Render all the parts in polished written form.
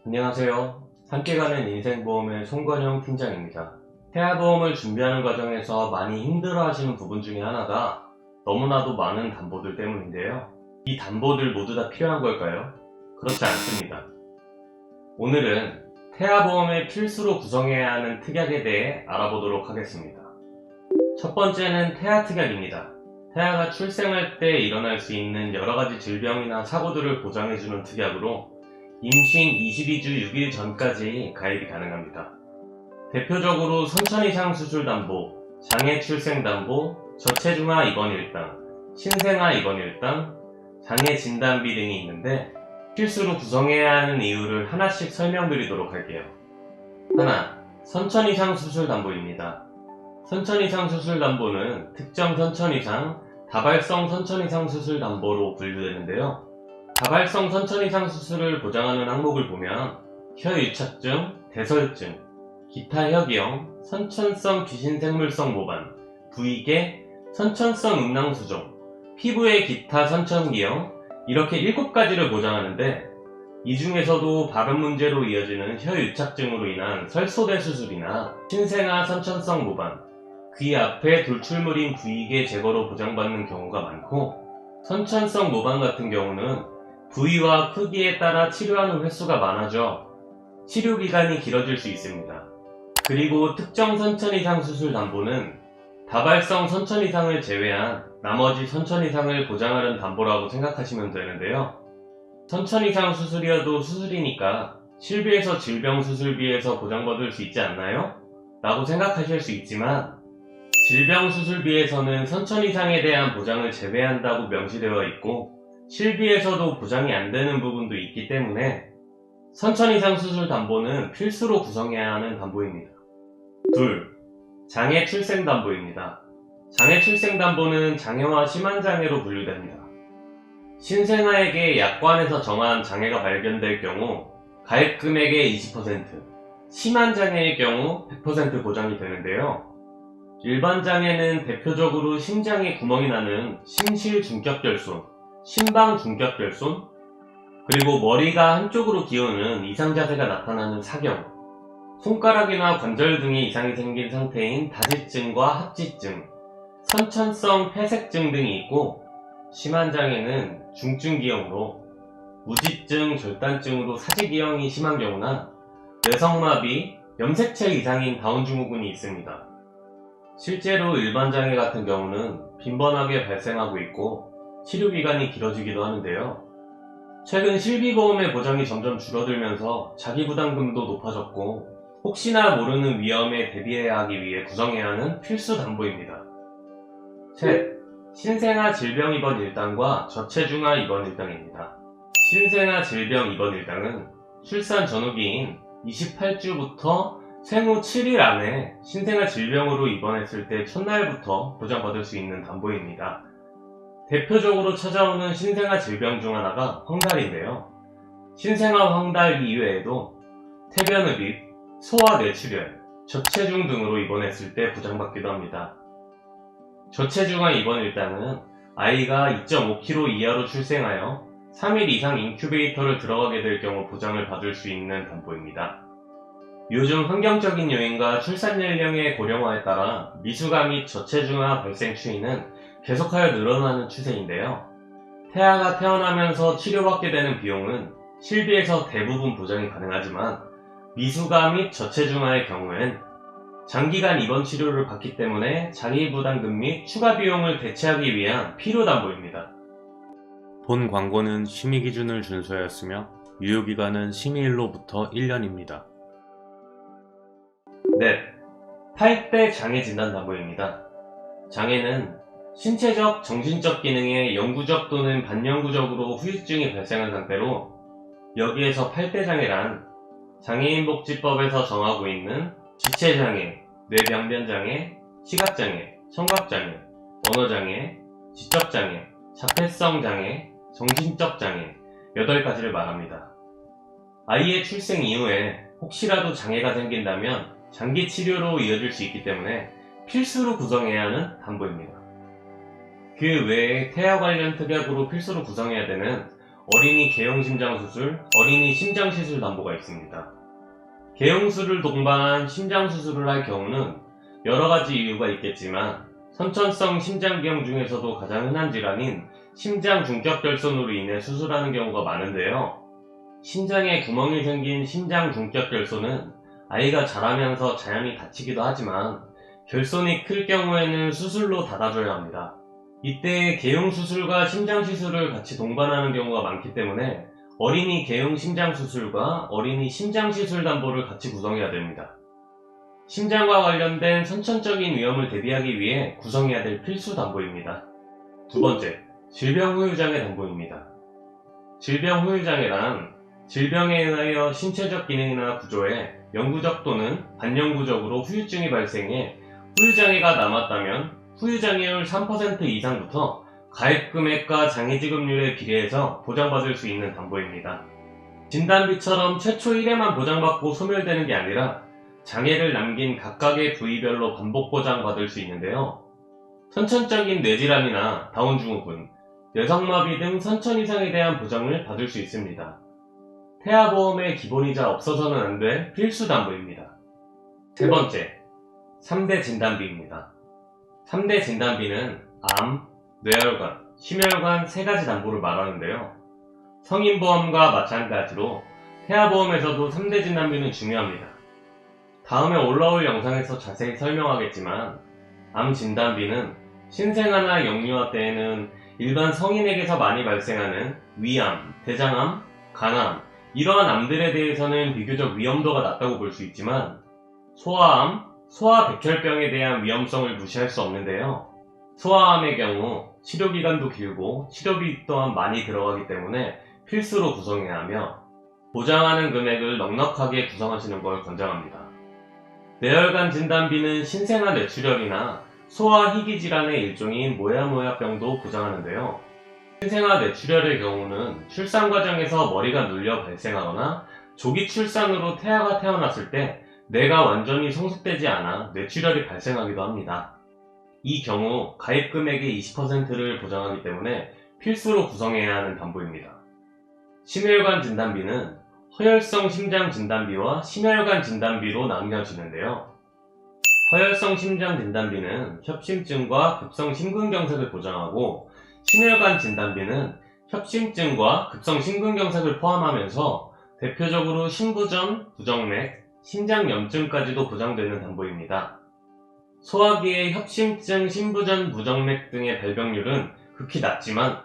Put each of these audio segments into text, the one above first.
안녕하세요. 함께 가는 인생보험의 송건영 팀장입니다. 태아보험을 준비하는 과정에서 많이 힘들어 하시는 부분 중에 하나가 너무나도 많은 담보들 때문인데요. 이 담보들 모두 다 필요한 걸까요? 그렇지 않습니다. 오늘은 태아보험의 필수로 구성해야 하는 특약에 대해 알아보도록 하겠습니다. 첫 번째는 태아특약입니다. 태아가 출생할 때 일어날 수 있는 여러가지 질병이나 사고들을 보장해주는 특약으로 임신 22주 6일 전까지 가입이 가능합니다. 대표적으로 선천이상 수술담보, 장애 출생담보, 저체중아 입원 일당, 신생아 입원 일당, 장애 진단비 등이 있는데 필수로 구성해야 하는 이유를 하나씩 설명드리도록 할게요. 하나, 선천이상 수술담보입니다. 선천이상 수술담보는 특정 선천이상, 다발성 선천이상 수술담보로 분류되는데요. 다발성 선천이상 수술을 보장하는 항목을 보면 혀유착증, 대설증, 기타 혀기형, 선천성 귀신생물성 모반, 부위계, 선천성 음낭수종, 피부의 기타 선천기형 이렇게 7가지를 보장하는데 이 중에서도 발음 문제로 이어지는 혀유착증으로 인한 설소대 수술이나 신생아 선천성 모반, 귀 앞에 돌출물인 부위계 제거로 보장받는 경우가 많고 선천성 모반 같은 경우는 부위와 크기에 따라 치료하는 횟수가 많아져 치료기간이 길어질 수 있습니다. 그리고 특정 선천이상 수술 담보는 다발성 선천이상을 제외한 나머지 선천이상을 보장하는 담보라고 생각하시면 되는데요. 선천이상 수술이어도 수술이니까 실비에서 질병 수술비에서 보장받을 수 있지 않나요? 라고 생각하실 수 있지만 질병 수술비에서는 선천이상에 대한 보장을 제외한다고 명시되어 있고 실비에서도 보장이 안 되는 부분도 있기 때문에 선천이상 수술 담보는 필수로 구성해야 하는 담보입니다. 둘, 장애 출생 담보입니다. 장애 출생 담보는 장애와 심한 장애로 분류됩니다. 신생아에게 약관에서 정한 장애가 발견될 경우 가입 금액의 20%, 심한 장애의 경우 100% 보장이 되는데요. 일반 장애는 대표적으로 심장에 구멍이 나는 심실중격결손, 심방중격결손, 그리고 머리가 한쪽으로 기우는 이상자세가 나타나는 사경, 손가락이나 관절 등의 이상이 생긴 상태인 다지증과 합지증, 선천성 폐색증 등이 있고 심한 장애는 중증기형으로 무지증, 절단증으로 사지기형이 심한 경우나 뇌성마비, 염색체 이상인 다운증후군이 있습니다. 실제로 일반 장애 같은 경우는 빈번하게 발생하고 있고 치료기간이 길어지기도 하는데요. 최근 실비보험의 보장이 점점 줄어들면서 자기부담금도 높아졌고 혹시나 모르는 위험에 대비해야 하기 위해 구성해야 하는 필수 담보입니다. 셋, 신생아 질병 입원 일당과 저체중아 입원 일당입니다. 신생아 질병 입원 일당은 출산 전후기인 28주부터 생후 7일 안에 신생아 질병으로 입원했을 때 첫날부터 보장받을 수 있는 담보입니다. 대표적으로 찾아오는 신생아 질병 중 하나가 황달인데요. 신생아 황달 이외에도 태변흡입, 소아 뇌출혈, 저체중 등으로 입원했을 때 보장받기도 합니다. 저체중아 입원 일당은 아이가 2.5kg 이하로 출생하여 3일 이상 인큐베이터를 들어가게 될 경우 보장을 받을 수 있는 담보입니다. 요즘 환경적인 요인과 출산 연령의 고령화에 따라 미숙아 및 저체중아 발생 추이는 계속하여 늘어나는 추세인데요. 태아가 태어나면서 치료받게 되는 비용은 실비에서 대부분 보장이 가능하지만 미숙아 및 저체중아의 경우엔 장기간 입원 치료를 받기 때문에 자기부담금 및 추가 비용을 대체하기 위한 필요담보입니다. 본 광고는 심의 기준을 준수하였으며 유효기간은 심의일로부터 1년입니다. 넷, 8대 장애 진단 담보입니다. 장애는 신체적, 정신적 기능에 영구적 또는 반영구적으로 후유증이 발생한 상태로 여기에서 8대 장애란 장애인복지법에서 정하고 있는 지체장애, 뇌병변장애, 시각장애, 청각장애, 언어장애, 지적장애, 자폐성장애, 정신적 장애 8가지를 말합니다. 아이의 출생 이후에 혹시라도 장애가 생긴다면 장기 치료로 이어질 수 있기 때문에 필수로 구성해야 하는 담보입니다. 그 외에 태아 관련 특약으로 필수로 구성해야 되는 어린이 개용심장수술, 어린이 심장시술 담보가 있습니다. 개용수를 동반한 심장수술을 할 경우는 여러가지 이유가 있겠지만 선천성 심장기형 중에서도 가장 흔한 질환인 심장 중격결손으로 인해 수술하는 경우가 많은데요. 심장에 구멍이 생긴 심장 중격결손은 아이가 자라면서 자연히 다치기도 하지만 결손이 클 경우에는 수술로 닫아줘야 합니다. 이때 개용수술과 심장시술을 같이 동반하는 경우가 많기 때문에 어린이 개용심장수술과 어린이 심장시술 담보를 같이 구성해야 됩니다. 심장과 관련된 선천적인 위험을 대비하기 위해 구성해야 될 필수 담보입니다. 두 번째, 질병후유장애 담보입니다. 질병후유장애란 질병에 의하여 신체적 기능이나 구조에 영구적 또는 반영구적으로 후유증이 발생해 후유장애가 남았다면 후유장애율 3% 이상부터 가입금액과 장애지급률에 비례해서 보장받을 수 있는 담보입니다. 진단비처럼 최초 1회만 보장받고 소멸되는 게 아니라 장애를 남긴 각각의 부위별로 반복 보장받을 수 있는데요. 선천적인 뇌질환이나 다운증후군, 뇌성마비 등 선천 이상에 대한 보장을 받을 수 있습니다. 태아보험의 기본이자 없어서는 안 될 필수 담보입니다. 세 번째, 3대 진단비입니다. 3대 진단비는 암, 뇌혈관, 심혈관 3가지 담보를 말하는데요. 성인보험과 마찬가지로 태아보험에서도 3대 진단비는 중요합니다. 다음에 올라올 영상에서 자세히 설명하겠지만 암 진단비는 신생아나 영유아 때에는 일반 성인에게서 많이 발생하는 위암, 대장암, 간암 이러한 암들에 대해서는 비교적 위험도가 낮다고 볼 수 있지만 소아암, 소아백혈병에 대한 위험성을 무시할 수 없는데요. 소아암의 경우 치료기간도 길고 치료비 또한 많이 들어가기 때문에 필수로 구성해야 하며 보장하는 금액을 넉넉하게 구성하시는 걸 권장합니다. 뇌혈관 진단비는 신생아 뇌출혈이나 소아 희귀질환의 일종인 모야모야병도 보장하는데요. 신생아 뇌출혈의 경우는 출산 과정에서 머리가 눌려 발생하거나 조기 출산으로 태아가 태어났을 때 뇌가 완전히 성숙되지 않아 뇌출혈이 발생하기도 합니다. 이 경우 가입 금액의 20%를 보장하기 때문에 필수로 구성해야 하는 담보입니다. 심혈관 진단비는 허혈성 심장 진단비와 심혈관 진단비로 나뉘어지는데요. 허혈성 심장 진단비는 협심증과 급성 심근경색을 보장하고 심혈관 진단비는 협심증과 급성 심근경색을 포함하면서 대표적으로 심부전, 부정맥, 심장염증까지도 보장되는 담보입니다. 소아기의 협심증, 심부전, 부정맥 등의 발병률은 극히 낮지만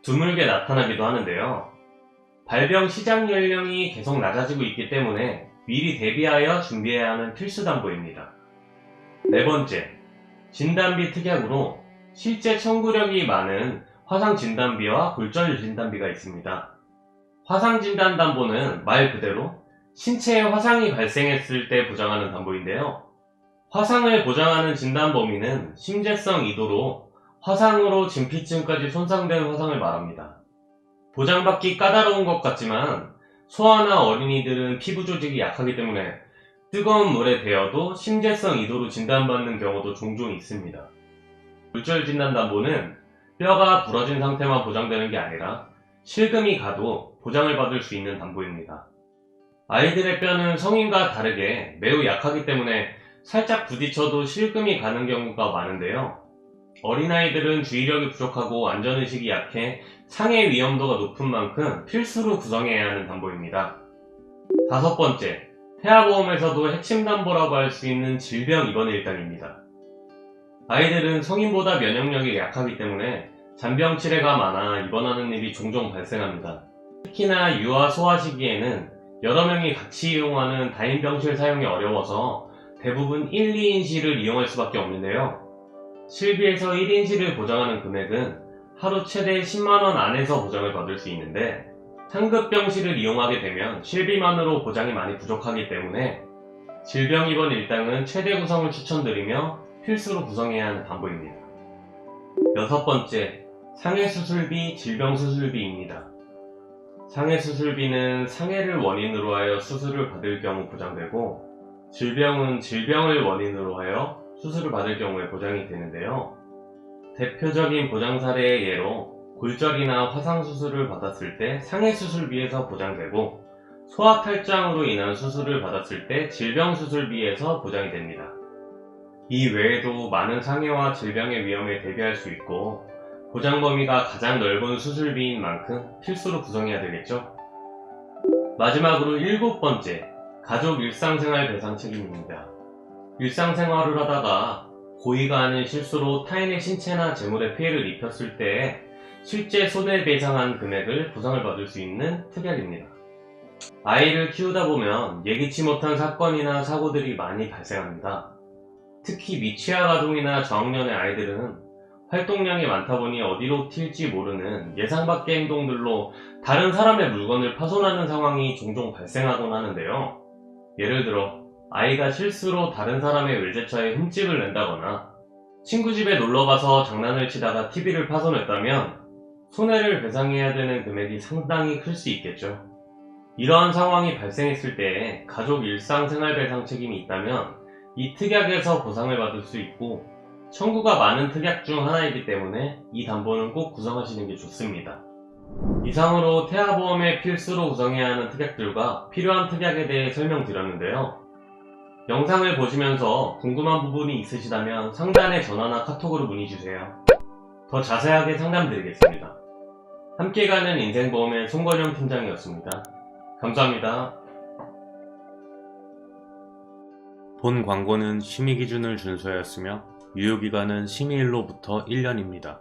드물게 나타나기도 하는데요. 발병 시작 연령이 계속 낮아지고 있기 때문에 미리 대비하여 준비해야 하는 필수 담보입니다. 네 번째, 진단비 특약으로 실제 청구력이 많은 화상 진단비와 골절 진단비가 있습니다. 화상 진단 담보는 말 그대로 신체에 화상이 발생했을 때 보장하는 담보인데요. 화상을 보장하는 진단 범위는 심재성 이도로 화상으로 진피층까지 손상된 화상을 말합니다. 보장받기 까다로운 것 같지만 소아나 어린이들은 피부 조직이 약하기 때문에 뜨거운 물에 데워도 심재성 이도로 진단받는 경우도 종종 있습니다. 골절 진단 담보는 뼈가 부러진 상태만 보장되는 게 아니라 실금이 가도 보장을 받을 수 있는 담보입니다. 아이들의 뼈는 성인과 다르게 매우 약하기 때문에 살짝 부딪혀도 실금이 가는 경우가 많은데요. 어린아이들은 주의력이 부족하고 안전의식이 약해 상해 위험도가 높은 만큼 필수로 구성해야 하는 담보입니다. 다섯 번째, 태아보험에서도 핵심 담보라고 할 수 있는 질병 입원 일당입니다. 아이들은 성인보다 면역력이 약하기 때문에 잔병 치레가 많아 입원하는 일이 종종 발생합니다. 특히나 유아 소아 시기에는 여러 명이 같이 이용하는 다인병실 사용이 어려워서 대부분 1, 2인실을 이용할 수밖에 없는데요. 실비에서 1인실을 보장하는 금액은 하루 최대 10만원 안에서 보장을 받을 수 있는데 상급병실을 이용하게 되면 실비만으로 보장이 많이 부족하기 때문에 질병 입원 일당은 최대 구성을 추천드리며 필수로 구성해야 하는 담보입니다. 여섯 번째, 상해수술비, 질병수술비입니다. 상해수술비는 상해를 원인으로 하여 수술을 받을 경우 보장되고 질병은 질병을 원인으로 하여 수술을 받을 경우에 보장이 되는데요. 대표적인 보장 사례의 예로 골절이나 화상 수술을 받았을 때 상해 수술비에서 보장되고, 소아 탈장으로 인한 수술을 받았을 때 질병 수술비에서 보장이 됩니다. 이 외에도 많은 상해와 질병의 위험에 대비할 수 있고, 보장 범위가 가장 넓은 수술비인 만큼 필수로 구성해야 되겠죠? 마지막으로 7번째, 가족 일상생활 배상 책임입니다. 일상생활을 하다가 고의가 아닌 실수로 타인의 신체나 재물에 피해를 입혔을 때 실제 손해배상한 금액을 보상을 받을 수 있는 특약입니다. 아이를 키우다 보면 예기치 못한 사건이나 사고들이 많이 발생합니다. 특히 미취학 아동이나 저학년의 아이들은 활동량이 많다 보니 어디로 튈지 모르는 예상 밖의 행동들로 다른 사람의 물건을 파손하는 상황이 종종 발생하곤 하는데요. 예를 들어 아이가 실수로 다른 사람의 외제차에 흠집을 낸다거나 친구 집에 놀러가서 장난을 치다가 TV를 파손했다면 손해를 배상해야 되는 금액이 상당히 클 수 있겠죠. 이러한 상황이 발생했을 때 가족 일상생활배상 책임이 있다면 이 특약에서 보상을 받을 수 있고, 청구가 많은 특약 중 하나이기 때문에 이 담보는 꼭 구성하시는 게 좋습니다. 이상으로 태아보험에 필수로 구성해야 하는 특약들과 필요한 특약에 대해 설명드렸는데요. 영상을 보시면서 궁금한 부분이 있으시다면 상단에 전화나 카톡으로 문의주세요. 더 자세하게 상담드리겠습니다. 함께 가는 인생보험의 송건영 팀장이었습니다. 감사합니다. 본 광고는 심의 기준을 준수하였으며 유효기간은 심의일로부터 1년입니다.